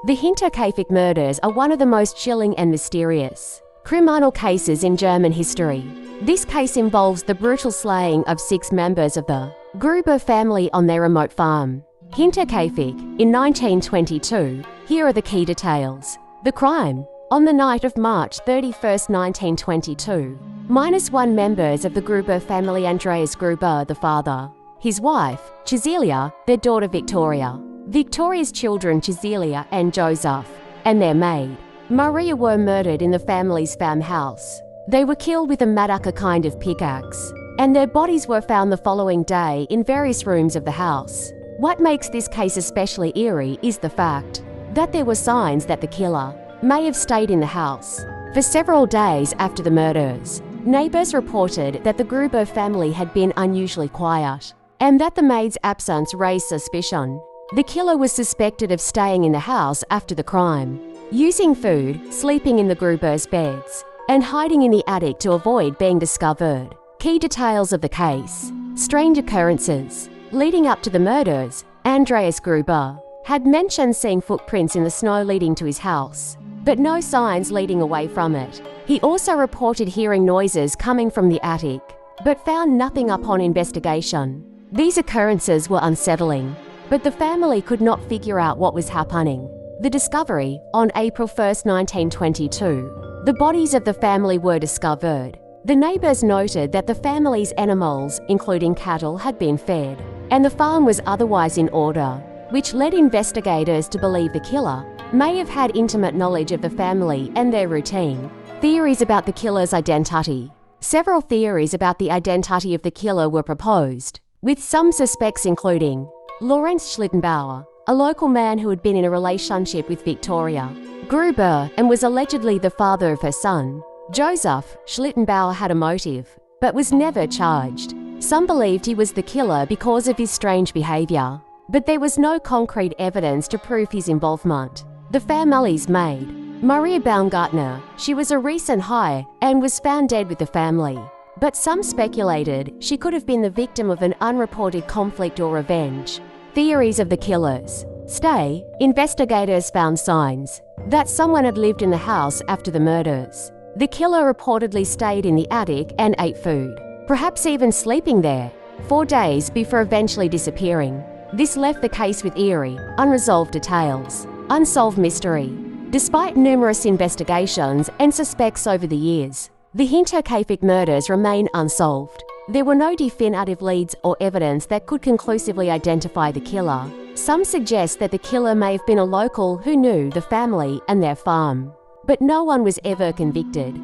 The hinterkiefer murders are one of the most chilling and mysterious criminal cases in German history. This case involves the brutal slaying of 6 members of the Gruber family on their remote farm, Hinterkaifeck, in 1922. Here are the key details. The crime. On the night of March 31, 1922, -1 members of the Gruber family, Andreas Gruber, the father, his wife, Cecilia, their daughter Victoria, Victoria's children Cecilia and Joseph, and their maid, Maria, were murdered in the family's farmhouse. They were killed with a mattock, a kind of pickaxe, and their bodies were found the following day in various rooms of the house. What makes this case especially eerie is the fact that there were signs that the killer may have stayed in the house for several days after the murders. Neighbors reported that the Gruber family had been unusually quiet, and that the maid's absence raised suspicion. The killer was suspected of staying in the house after the crime, using food, sleeping in the Gruber's beds, and hiding in the attic to avoid being discovered. Key details of the case. Strange occurrences. Leading up to the murders, Andreas Gruber had mentioned seeing footprints in the snow leading to his house, but no signs leading away from it. He also reported hearing noises coming from the attic, but found nothing upon investigation. These occurrences were unsettling, but the family could not figure out what was happening. The discovery. On April 1, 1922, the bodies of the family were discovered. The neighbors noted that the family's animals, including cattle, had been fed, and the farm was otherwise in order, which led investigators to believe the killer may have had intimate knowledge of the family and their routine. Theories about the killer's identity. Several theories about the identity of the killer were proposed, with some suspects including Lorenz Schlittenbauer, a local man who had been in a relationship with Victoria Gruber and was allegedly the father of her son. Joseph Schlittenbauer had a motive, but was never charged. Some believed he was the killer because of his strange behavior, but there was no concrete evidence to prove his involvement. The family's maid, Maria Baumgartner, she was a recent hire and was found dead with the family, but some speculated she could have been the victim of an unreported conflict or revenge. Theories of the killer's stay. Investigators found signs that someone had lived in the house after the murders. The killer reportedly stayed in the attic and ate food, perhaps even sleeping there, 4 days before eventually disappearing. This left the case with eerie, unresolved details. Unsolved mystery. Despite numerous investigations and suspects over the years, the Hinterkaifeck murders remain unsolved. There were no definitive leads or evidence that could conclusively identify the killer. Some suggest that the killer may have been a local who knew the family and their farm, but no one was ever convicted.